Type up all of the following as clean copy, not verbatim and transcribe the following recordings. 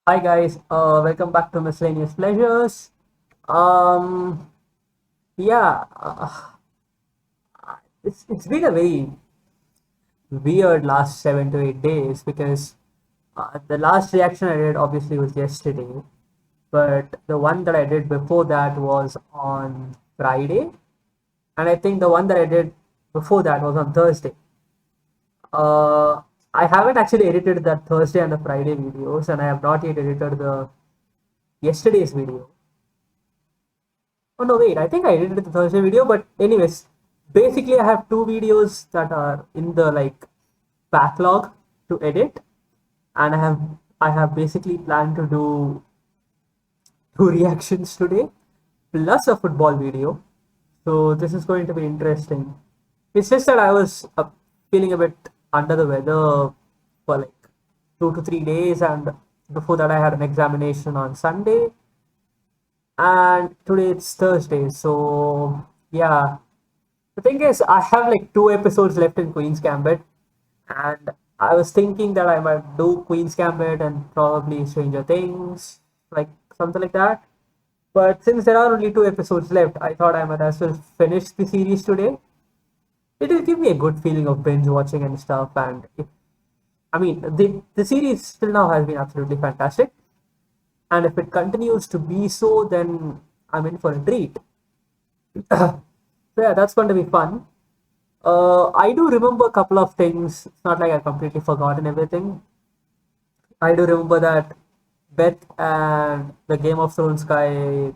Hi guys, welcome back to Miscellaneous Pleasures. Um, yeah, it's been a very weird last 7 to 8 days because the last reaction I did obviously was yesterday, but the one that I did before that was on Friday, and I think the one that I did before that was on Thursday. Uh, I haven't actually edited that Thursday and the Friday videos, and I have not yet edited the yesterday's video. Oh no, wait, I think I edited the Thursday video, but anyways, basically I have two videos that are in the backlog to edit, and I have basically planned to do two reactions today, plus a football video. So this is going to be interesting. It's just that I was feeling a bit under the weather for like 2 to 3 days, and before that I had an examination on Sunday, and today it's Thursday. So yeah, the thing is, I have like two episodes left in Queen's Gambit, and I was thinking that I might do Queen's Gambit and probably Stranger Things, like something like that. But since there are only two episodes left, I thought I might as well finish the series today. It will give me a good feeling of binge watching and stuff. And I mean, the series till now has been absolutely fantastic. And if it continues to be so, then I'm in for a treat. So yeah, that's going to be fun. I do remember a couple of things. It's not like I've completely forgotten everything. I do remember that Beth and the Game of Thrones guy.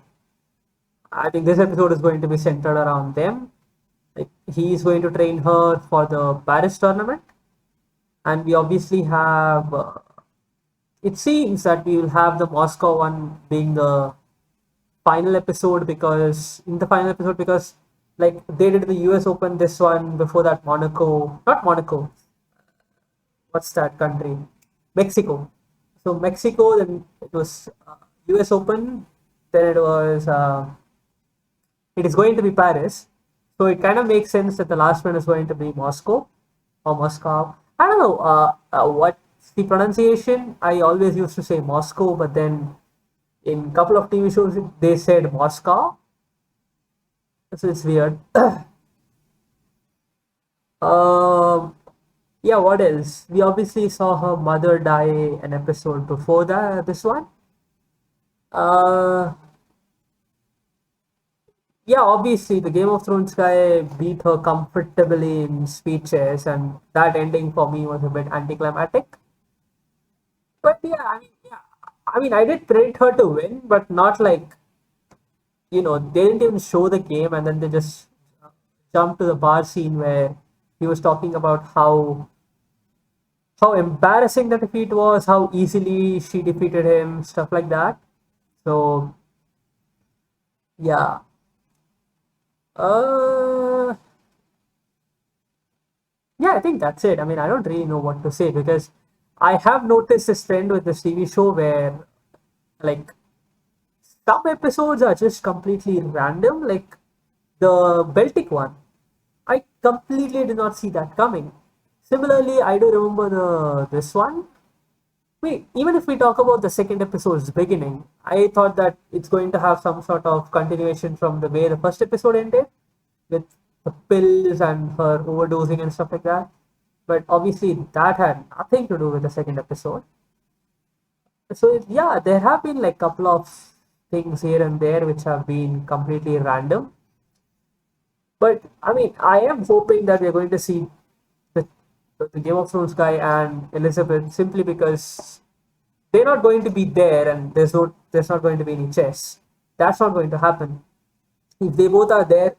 I think this episode is going to be centered around them. Like he's going to train her for the Paris tournament, and we obviously have. It seems that we will have the Moscow one being the final episode because in the final episode because like they did the US Open this one before that Monaco, not Monaco, what's that country? Mexico. So Mexico, then it was US Open, then it is going to be Paris. So it kind of makes sense that the last one is going to be Moscow or Moscow. I don't know what's the pronunciation. I always used to say Moscow, but then in a couple of TV shows they said Moscow. So it's weird. Um, yeah, what else? We obviously saw her mother die an episode before this one. Uh, yeah, obviously the Game of Thrones guy beat her comfortably in speeches, and that ending for me was a bit anticlimactic. But yeah, I did predict her to win, but not like they didn't even show the game, and then they just jumped to the bar scene where he was talking about how embarrassing the defeat was, how easily she defeated him, stuff like that. So yeah, uh, yeah, I think that's it. I mean, I don't really know what to say because I have noticed this trend with this TV show where like some episodes are just completely random, like the Beltic one. I completely did not see that coming. Similarly, I do remember the this one. Wait, even if we talk about the second episode's beginning, I thought that it's going to have some sort of continuation from the way the first episode ended, with the pills and her overdosing and stuff like that. But obviously, that had nothing to do with the second episode. So yeah, there have been like couple of things here and there which have been completely random. But I mean, I am hoping that we're going to see the, the Game of Thrones guy and Elizabeth simply because they're not going to be there and there's not going to be any chess. That's not going to happen. If they both are there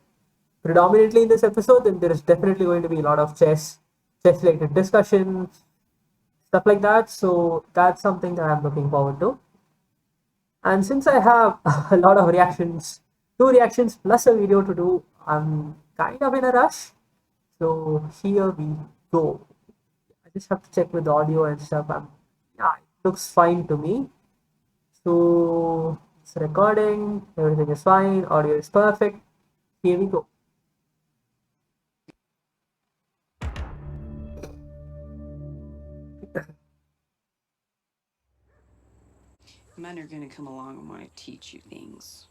predominantly in this episode, then there is definitely going to be a lot of chess related discussions, stuff like that. So that's something that I'm looking forward to. And since I have a lot of reactions, two reactions plus a video to do, I'm kind of in a rush. So here we go. I just have to check with the audio and stuff. Yeah, it looks fine to me. So it's recording, everything is fine, audio is perfect. Here we go. Men are gonna come along and want to teach you things.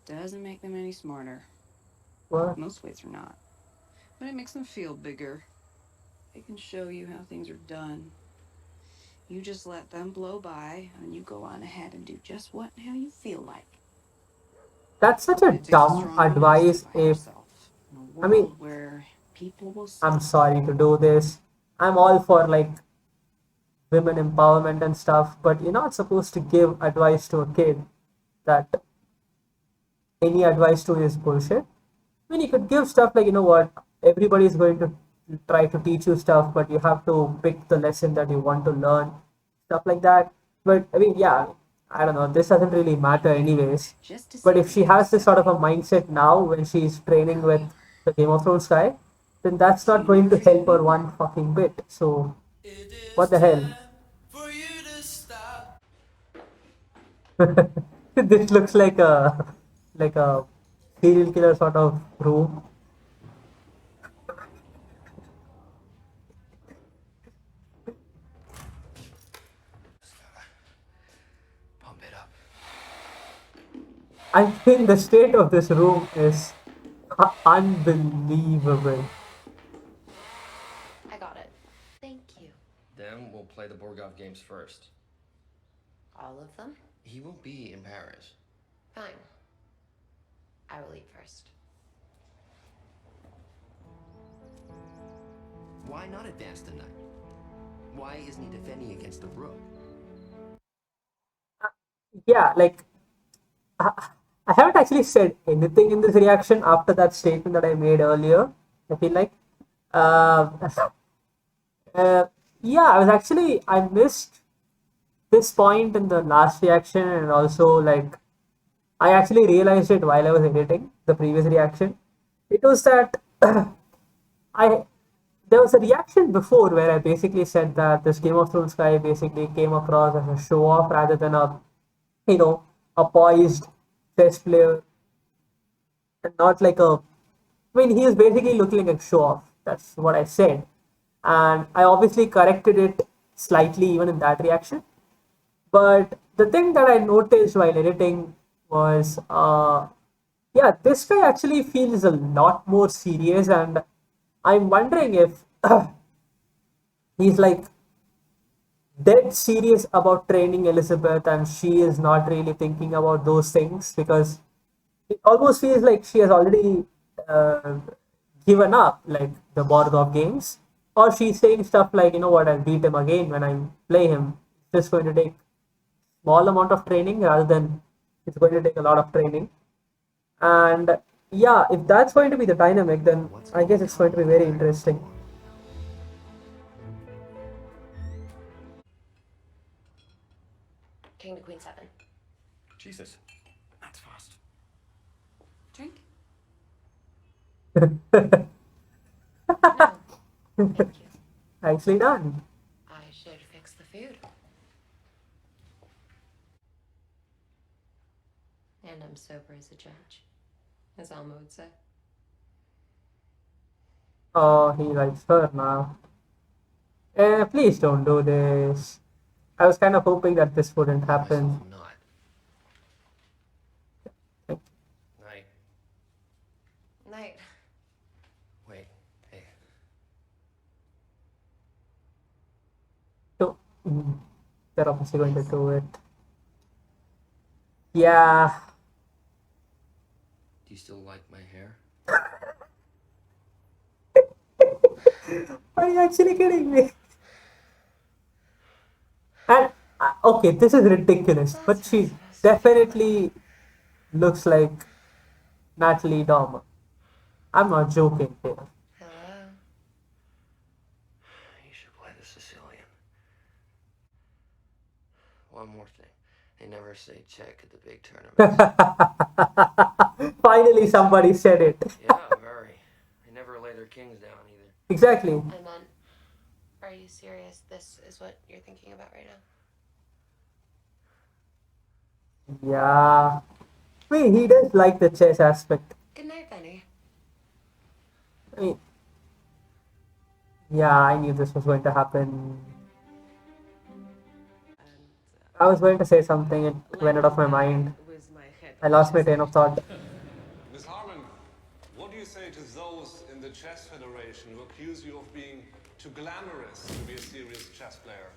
Doesn't make them any smarter. What? Most ways are not. But it makes them feel bigger. They can show you how things are done. You just let them blow by, and you go on ahead and do just what and how you feel like. That's such a It takes a dumb strong woman to stick advice by if, herself in a I mean, world where people will I'm stop. sorry to do this. I'm all for like women empowerment and stuff, but you're not supposed to give advice to a kid that any advice to is bullshit. I mean, you could give stuff like, you know what, everybody's going to try to teach you stuff, but you have to pick the lesson that you want to learn, stuff like that. But I mean, yeah, I don't know, this doesn't really matter anyways. Just to But see if the she other has this sort of side. a mindset now when she's training with the Game of Thrones guy, then that's not Some going to girls will help her be one fucking bit. So, It what is the hell? time for you to stop. This looks like a serial killer sort of room. Pump it up. I think the state of this room is unbelievable. I got it. Thank you. Then we'll play the Borgov games first. All of them? He will be in Paris. Fine. I will eat first. Why not advance the knight? Why isn't he defending against the rook? Yeah, like I, I haven't actually said anything in this reaction after that statement that I made earlier. I feel like, uh, uh, yeah, I missed this point in the last reaction, and also like I actually realized it while I was editing the previous reaction. It was that I there was a reaction before where I basically said that this Game of Thrones guy basically came across as a show off rather than a, you know, a poised chess player, and not like a. I mean, he is basically looking like a show off. That's what I said, and I obviously corrected it slightly even in that reaction. But the thing that I noticed while editing was, yeah, this guy actually feels a lot more serious, and I'm wondering if he's like dead serious about training Elizabeth, and she is not really thinking about those things because it almost feels like she has already uh, given up, like the Borgov games, or she's saying stuff like, you know what, I'll beat him again when I play him. It's just going to take small amount of training rather than it's going to take a lot of training. And yeah, if that's going to be the dynamic, then What's I going to guess it's going become to be of very our interesting. pawn? King to queen seven. Jesus, that's fast. Drink? No, thank you. Nicely done. I should fix the food. And I'm sober as a judge, as Alma would say. Oh, he likes her now. Please don't do this. I was kind of hoping that this wouldn't Promise happen. I'm not. Night. Night. Wait. Hey. So, they're obviously going to Yes. do it. Yeah. Do you still like my hair? Are you actually kidding me? And okay, this is ridiculous, That's but not she supposed to feel good. definitely looks like Natalie Dormer. I'm not joking here. Hello. You should play the Sicilian. One more thing. They never say check at the big tournaments. Finally, somebody said it. Yeah, very. They never lay their kings down either. Exactly. And then, are you serious? This is what you're thinking about right now? Yeah. I mean, he does like the chess aspect. Good night, Benny. I mean, yeah, I knew this was going to happen. I was going to say something, it went out of my mind. With my head I on lost my chess train of thought. Miss Harmon, what do you say to those in the Chess Federation who accuse you of being too glamorous to be a serious chess player?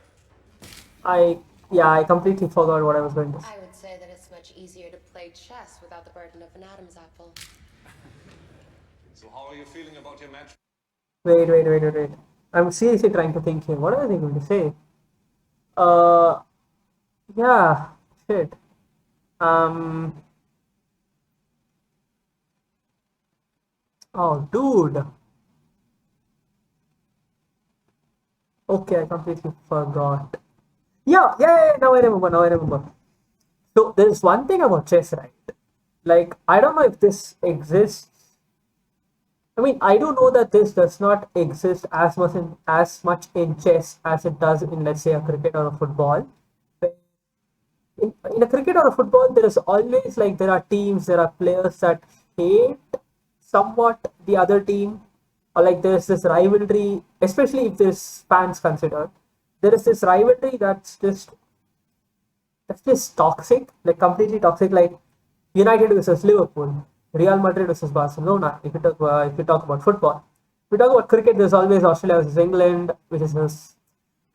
I completely forgot what I was going to say. I would say that it's much easier to play chess without the burden of an Adam's apple. So how are you feeling about your match? Wait. I'm seriously trying to think here. What was I going to say? Uh, yeah, shit. Um, oh, dude. Okay, I completely forgot. Yeah. Now I remember. So there's one thing about chess, right? Like, I don't know if this exists. I mean, I do know that this does not exist as much in chess as it does in, let's say, a cricket or a football. In a cricket or a football, there is always like there are teams, there are players that hate somewhat the other team, or like there's this rivalry, especially if there's fans considered. There is this rivalry that's just toxic, like completely toxic, like United versus Liverpool, Real Madrid versus Barcelona. If you talk about football, if you talk about cricket, there's always Australia versus England, which is this.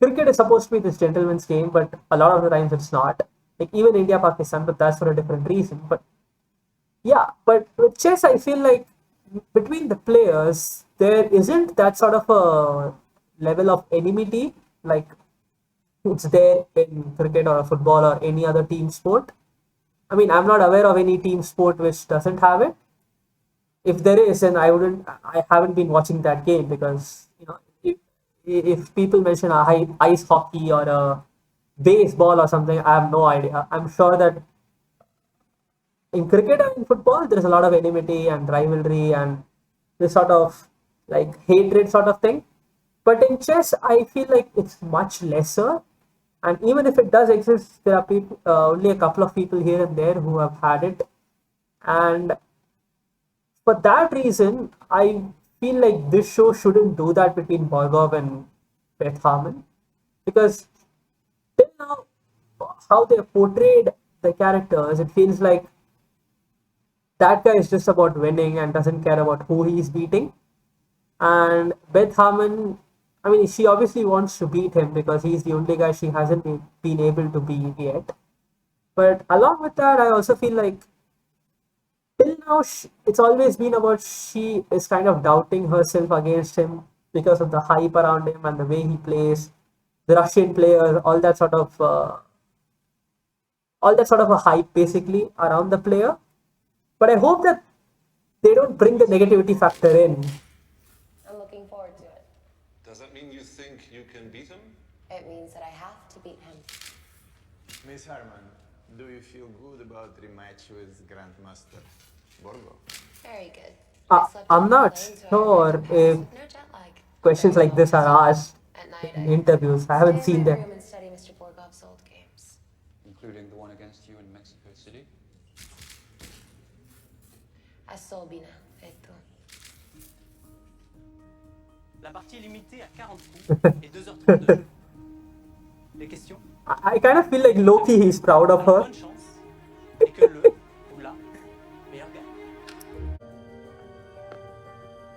Cricket is supposed to be this gentleman's game, but a lot of the times it's not. Like even India Pakistan, but that's for a different reason. But yeah, but with chess, I feel like between the players, there isn't that sort of a level of enmity like it's there in cricket or football or any other team sport. I mean, I'm not aware of any team sport which doesn't have it. If there is, then I haven't been watching that game because if people mention a ice hockey or a baseball or something, I have no idea. I'm sure that in cricket and in football, there's a lot of enmity and rivalry and this sort of like hatred sort of thing. But in chess, I feel like it's much lesser. And even if it does exist, there are people, only a couple of people here and there who have had it. And for that reason, I feel like this show shouldn't do that between Borgov and Beth Harmon. Because till now, how they portrayed the characters, it feels like that guy is just about winning and doesn't care about who he's beating. And Beth Harmon, I mean, she obviously wants to beat him because he's the only guy she hasn't been able to beat yet. But along with that, I also feel like till now, it's always been about she is kind of doubting herself against him because of the hype around him and the way he plays, the Russian player, all that sort of a hype basically around the player. But I hope that they don't bring the negativity factor in. I'm looking forward to it. Does that mean you think you can beat him? It means that I have to beat him. Miss Harman, do you feel good about rematch with Grandmaster Borgov? Very good. I'm not sure if No jet lag. questions Very like well this are rested. asked At night, in I interviews. I haven't stay in seen my them. room and study Mr. Borgov's old games. Including the one against you in Mexico City? Assolbina, et tu? La partie est limitée à 40 coups et 2h30 de jeu. Les questions? I kind of feel like Loki, he's proud of her. Bonne chance et que le ou la meilleur gagne.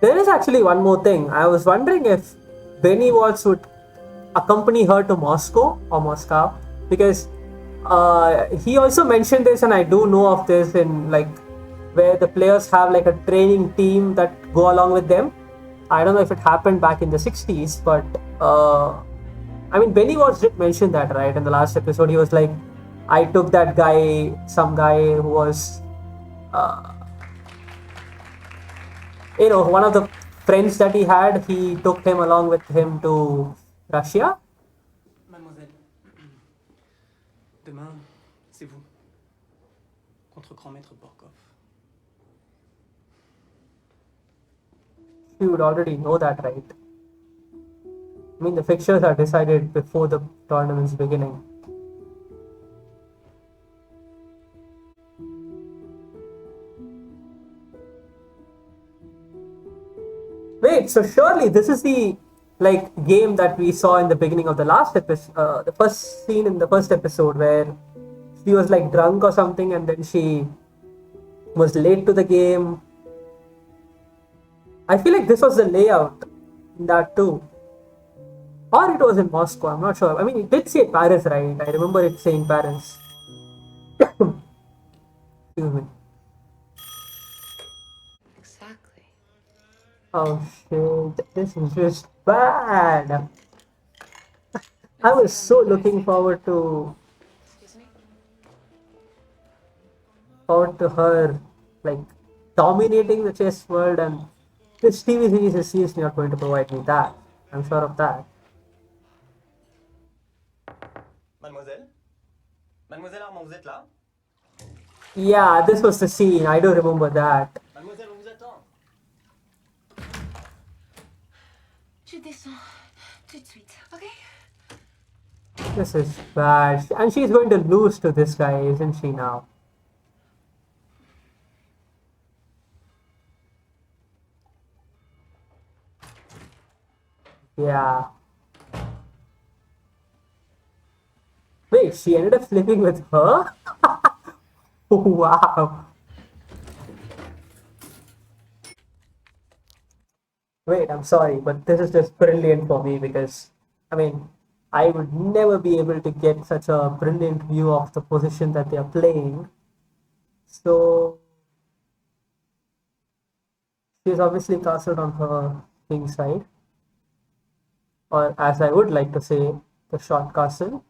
There is actually one more thing. I was wondering if Benny Watts would accompany her to Moscow or Moscow because he also mentioned this, and I do know of this in like where the players have like a training team that go along with them. I don't know if it happened back in the 60s, but I mean, Benny Watts did mention that, right? In the last episode, he was like, I took that guy, some guy who was, one of the friends that he had, he took him along with him to Russia. Mademoiselle, demain, c'est vous. Contre grand maître Borgov. You would already know that, right? I mean, the fixtures are decided before the tournament's beginning. Wait, so surely this is the like game that we saw in the beginning of the last episode, the first scene in the first episode where she was like drunk or something, and then she was late to the game. I feel like this was the layout in that too. Or it was in Moscow, I'm not sure. I mean, it did say Paris, right? I remember it saying Paris. Excuse me. Exactly. Oh shit, this is just bad. I Let's was see how so you guys looking handle it. Excuse me? forward to her, like, dominating the chess world, and this TV series is seriously not going to provide me that. I'm sure of that. Mademoiselle? Mademoiselle Armand, vous êtes là? Yeah, this was the scene. I do remember that. Mademoiselle, on vous attend. Je descends tout de suite, okay? This is bad. And she's going to lose to this guy, isn't she now? Yeah. Wait, she ended up sleeping with her? Wow. Wait, I'm sorry, but this is just brilliant for me because, I mean, I would never be able to get such a brilliant view of the position that they are playing. So she's obviously castled on her king side, or as I would like to say, the short castle.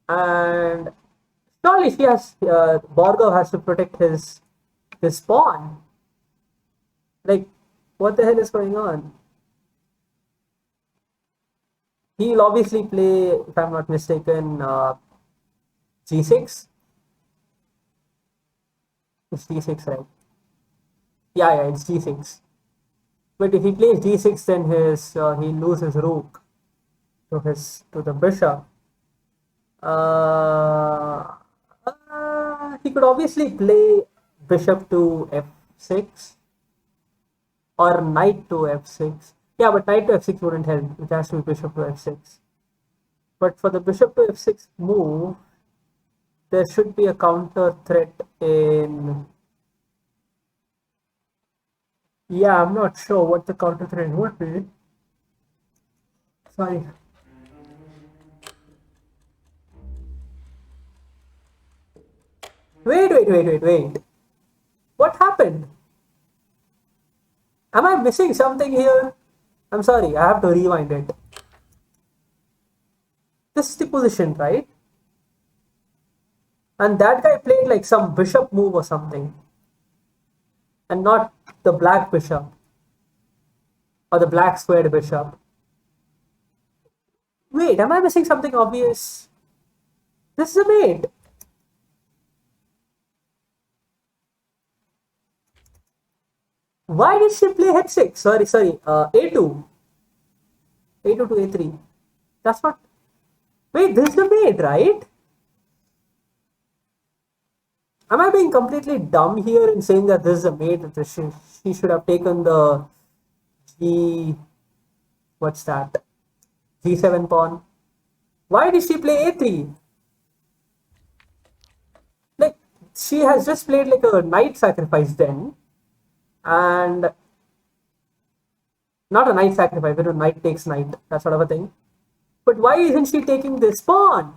And surely she has, Borgov has to protect his pawn. Like, what the hell is going on? He'll obviously play, if I'm not mistaken, g6. It's g6, right? Yeah, it's g6. But if he plays d6, then he'll lose his rook to the bishop. Uh, he could obviously play bishop to f6 or knight to f6. Yeah, but knight to f6 wouldn't help. It has to be bishop to f6. But for the bishop to f6 move, there should be a counter threat in. Yeah, I'm not sure what the counter threat would be. Sorry. Wait. What happened? Am I missing something here? I'm sorry, I have to rewind it. This is the position, right? And that guy played like some bishop move or something. And not the black bishop. Or the black squared bishop. Wait, am I missing something obvious? This is a mate. Why did she play h6? Sorry. A2. A2 to A3. That's not. Wait, this is the mate, right? Am I being completely dumb here in saying that this is a mate? That she should have taken the G. What's that? G7 pawn. Why did she play A3? Like, she has just played like a knight sacrifice then. And not a knight sacrifice, but a knight takes knight, that sort of a thing. But why isn't she taking this pawn?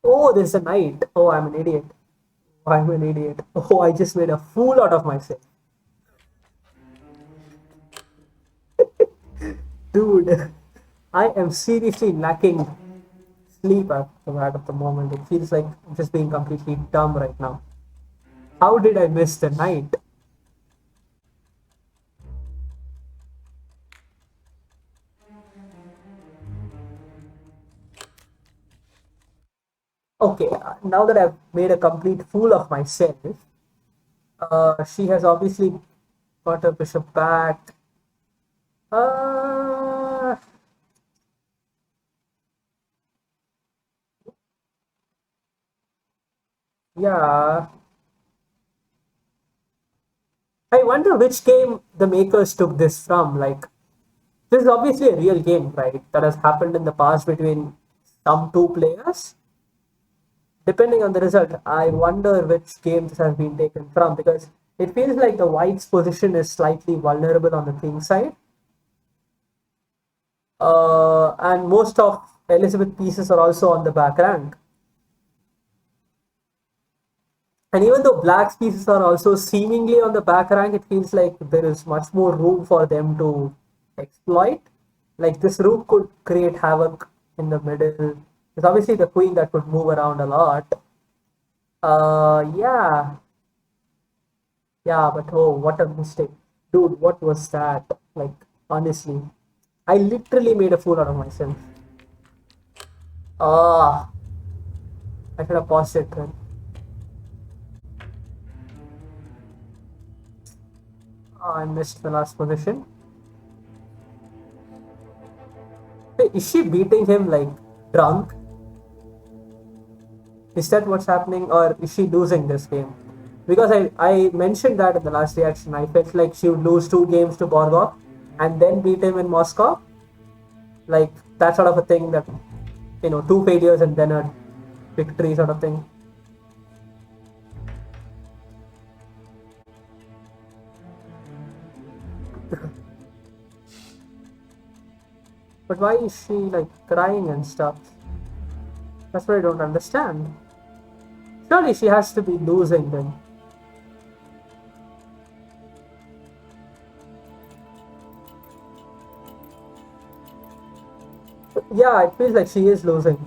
Oh, there's a knight. Oh, I'm an idiot. Oh, I just made a fool out of myself. Dude, I am seriously lacking sleep at the moment. It feels like I'm just being completely dumb right now. How did I miss the knight? Okay, now that I've made a complete fool of myself, she has obviously got her bishop back. Uh, yeah. I wonder which game the makers took this from. Like, This is obviously a real game, right? That has happened in the past between some two players. Depending on the result, I wonder which game this has been taken from because it feels like the white's position is slightly vulnerable on the king side. And most of Elizabeth pieces are also on the back rank. And even though black's pieces are also seemingly on the back rank, it feels like there is much more room for them to exploit. Like this rook could create havoc in the middle. There's obviously the queen that could move around a lot. Yeah. Yeah, but oh, what a mistake. Dude, what was that? Like, honestly. I literally made a fool out of myself. Ah, I should have paused it then. I missed the last position. Hey, is she beating him like drunk? Is that what's happening, or is she losing this game? Because I mentioned that in the last reaction. I felt like she would lose 2 games to Borgov and then beat him in Moscow. Like that sort of a thing that, 2 failures and then a victory sort of thing. But why is she like crying and stuff? That's what I don't understand. Surely she has to be losing then. Yeah, it feels like she is losing.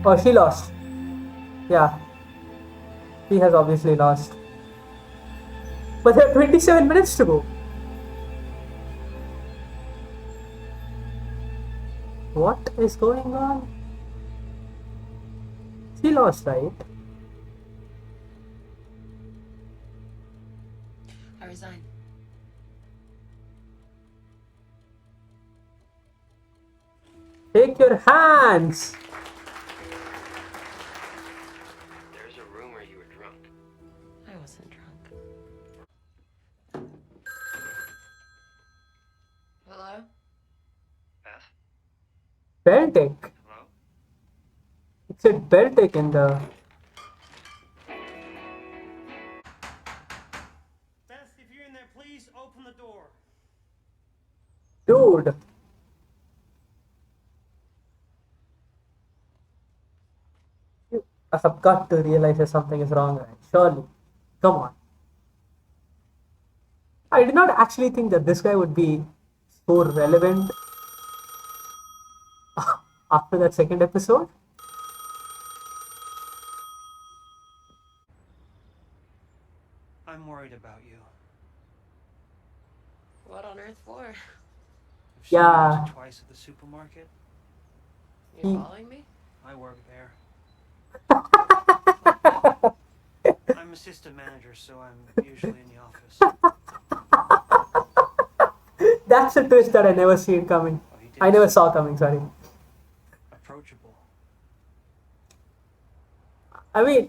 Oh, she lost. Yeah, she has obviously lost. But there are 27 minutes to go. What is going on? She lost, right? I resign. Take your hands. There's a rumor you were drunk. I wasn't drunk. Hello? Beth? Beltic. Hello? It said Beltic in the. Beth, if you're in there, please open the door. Dude. I have got to realize that something is wrong, right? Surely. Come on. I did not actually think that this guy would be so relevant after that second episode. I'm worried about you. What on earth for? I've seen you Yeah. once or twice at the supermarket. You He- following me? I work there. I'm assistant manager, so I'm usually in the office. That's a twist that I never seen coming. Oh, he did I never seem saw coming, sorry. approachable. I mean,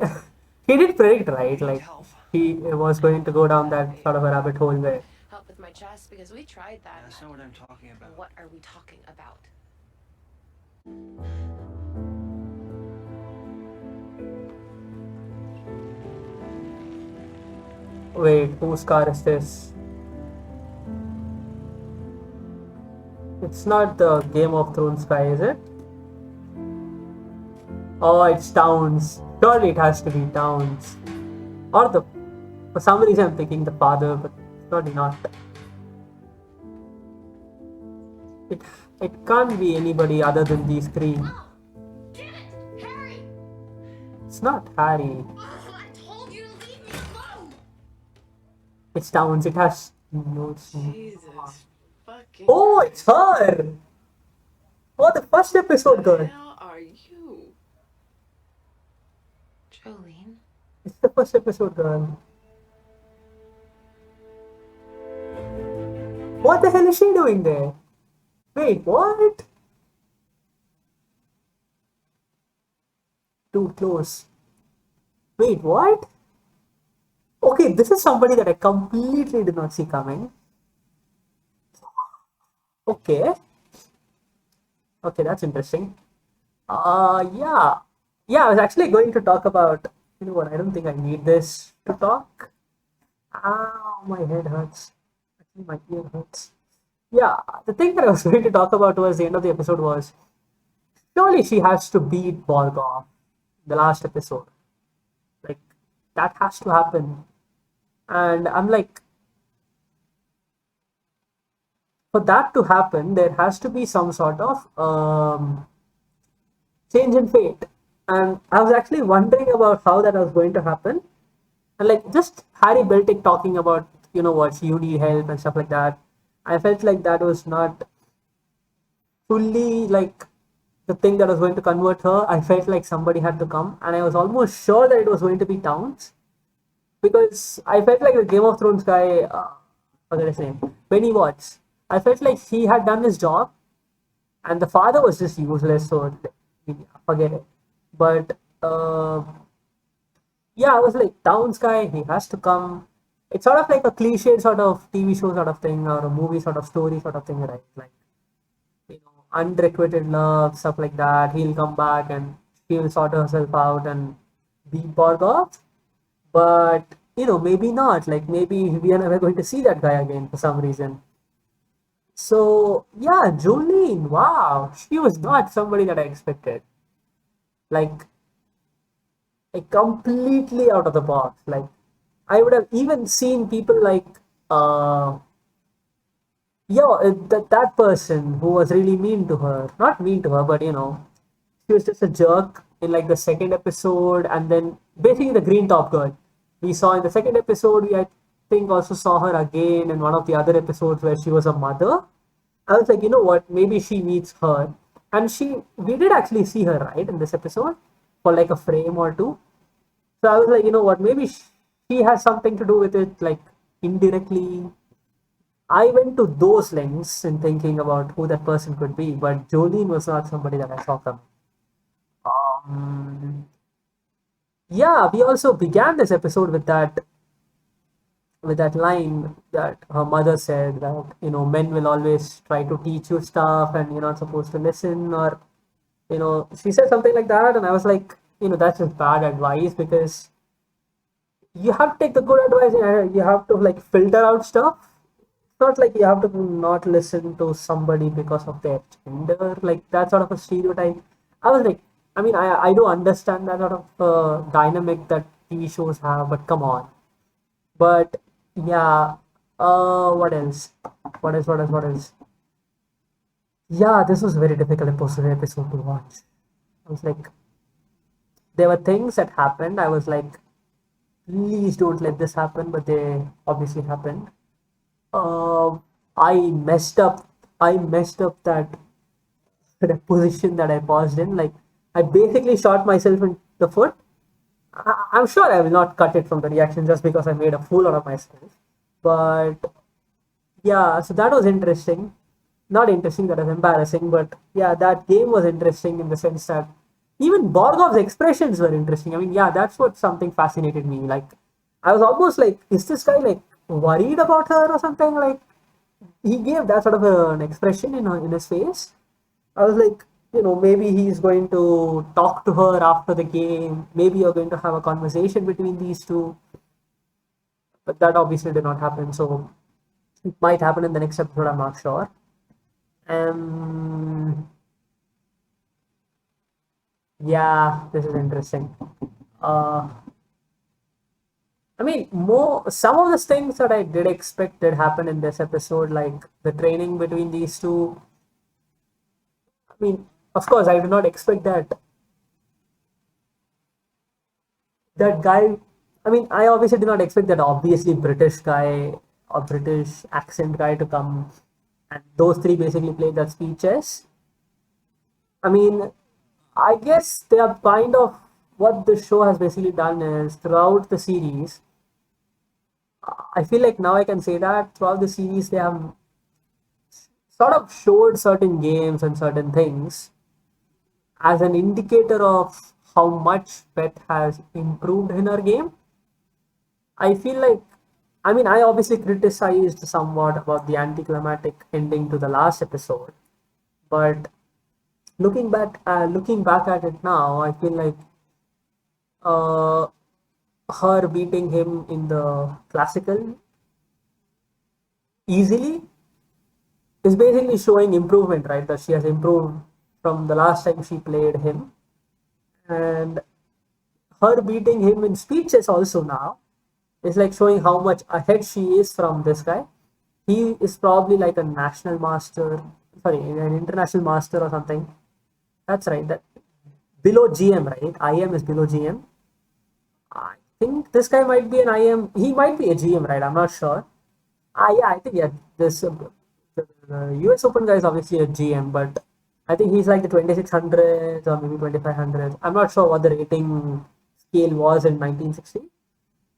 he did predict, right? You need Like, help. he was going to go down that sort of a rabbit hole where. Help with my chest because we tried that. That's not what I'm talking about. What are we talking about? Wait, whose car is this? It's not the Game of Thrones guy, is it? Oh, it's Towns. Surely it has to be Towns. Or the. For some reason, I'm thinking the father, but surely not. It, it can't be anybody other than these three. Oh, damn it! Harry! It's not Harry. Oh, I told you to leave me alone! It's Towns. It has. No, it's not. Jesus fucking Oh, it's her! Oh, the first episode, What girl. the hell are you? Jolene? It's the first episode, girl. What the hell is she doing there? Wait, what? Too close. Wait, what? Okay, this is somebody that I completely did not see coming. Okay. Okay, that's interesting. Yeah. Yeah, I was actually going to talk about, you know what, I don't think I need this to talk. Ow, my head hurts. Actually, my ear hurts. Yeah, the thing that I was going to talk about towards the end of the episode was surely she has to beat Borgov the last episode. Like, that has to happen. And I'm like, for that to happen, there has to be some sort of change in fate. And I was actually wondering about how that was going to happen. And like just Harry Beltic talking about, you know what, you need help and stuff like that. I felt like that was not fully like the thing that was going to convert her. I felt like somebody had to come, and I was almost sure that it was going to be Towns because I felt like the Game of Thrones guy, forget his name, Benny Watts. I felt like he had done his job, and the father was just useless. So forget it. But yeah, I was like, Towns guy, he has to come. It's sort of like a cliche sort of TV show sort of thing or a movie sort of story sort of thing, right? Like, you know, unrequited love, stuff like that. He'll come back and she'll sort herself out and be Borgov. But, you know, maybe not. Like, maybe we are never going to see that guy again for some reason. So, yeah, Jolene, wow, she was not somebody that I expected. Like completely out of the box. Like, I would have even seen people like, uh, that person who was really mean to her. Not mean to her, but you know, she was just a jerk in like the second episode, and then basically the green top girl we saw in the second episode. We I think also saw her again in one of the other episodes where she was a mother. I was like, you know what? Maybe she meets her, and we did actually see her right in this episode for like a frame or two. So I was like, you know what? Maybe she has something to do with it, like indirectly. I went to those lengths in thinking about who that person could be, but Jolene was not somebody that I saw coming. Um, yeah, we also began this episode with that line that her mother said that you know men will always try to teach you stuff and you're not supposed to listen, or you know she said something like that, and I was like, you know, that's just bad advice because you have to take the good advice and you have to like filter out stuff. It's not like you have to not listen to somebody because of their gender, like that sort of a stereotype. I was like, I mean, I do understand that sort of dynamic that TV shows have, but come on. But yeah, what else? What else? Yeah, this was a very difficult episode to watch. I was like, there were things that happened. I was like, please don't let this happen, but they obviously happened. Uh, I messed up. I messed up that position that I paused in. Like, I basically shot myself in the foot. I'm sure I will not cut it from the reaction just because I made a fool out of myself. But yeah, so that was interesting. Not interesting, that was embarrassing, but yeah, that game was interesting in the sense that even Borgov's expressions were interesting. I mean, yeah, that's what something fascinated me. Like, I was almost like, is this guy like worried about her or something? Like, he gave that sort of an expression in his face. I was like, you know, maybe he's going to talk to her after the game. Maybe you're going to have a conversation between these two. But that obviously did not happen. So it might happen in the next episode. I'm not sure. Um, yeah, this is interesting. Uh, I mean, more some of the things that I did expect did happen in this episode, like the training between these two. I mean, of course, I did not expect that guy. I mean, I obviously did not expect that obviously British guy or British accent guy to come and those three basically played that speed chess. I mean, I guess they are kind of what the show has basically done is throughout the series. I feel like now I can say that throughout the series they have sort of showed certain games and certain things as an indicator of how much Beth has improved in her game. I feel like, I mean, I obviously criticized somewhat about the anticlimactic ending to the last episode, but looking back at it now, I feel like uh, her beating him in the classical easily is basically showing improvement, right? That she has improved from the last time she played him, and her beating him in speeches also now is like showing how much ahead she is from this guy. He is probably like a national master, sorry, an international master or something. That's right. That below GM, right? IM is below GM. I think this guy might be an IM. He might be a GM, right? I'm not sure. Yeah, I think yeah. This the US Open guy is obviously a GM, but I think he's like the 2600s or maybe 2500s. I'm not sure what the rating scale was in 1960,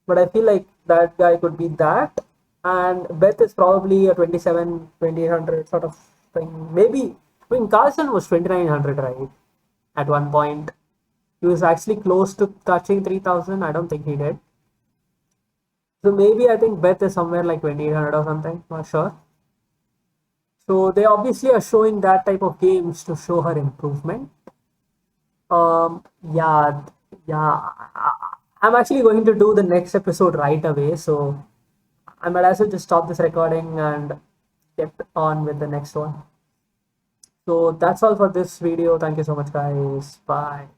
but I feel like that guy could be that. And Beth is probably a 27, 2800 sort of thing. Maybe, I mean, Carlson was 2900, right? At one point, he was actually close to touching 3000. I don't think he did. So maybe I think Beth is somewhere like 2800 or something. Not sure. So they obviously are showing that type of games to show her improvement. Um, yeah, yeah. I'm actually going to do the next episode right away, so I might as well just stop this recording and get on with the next one. So that's all for this video. Thank you so much, guys. Bye.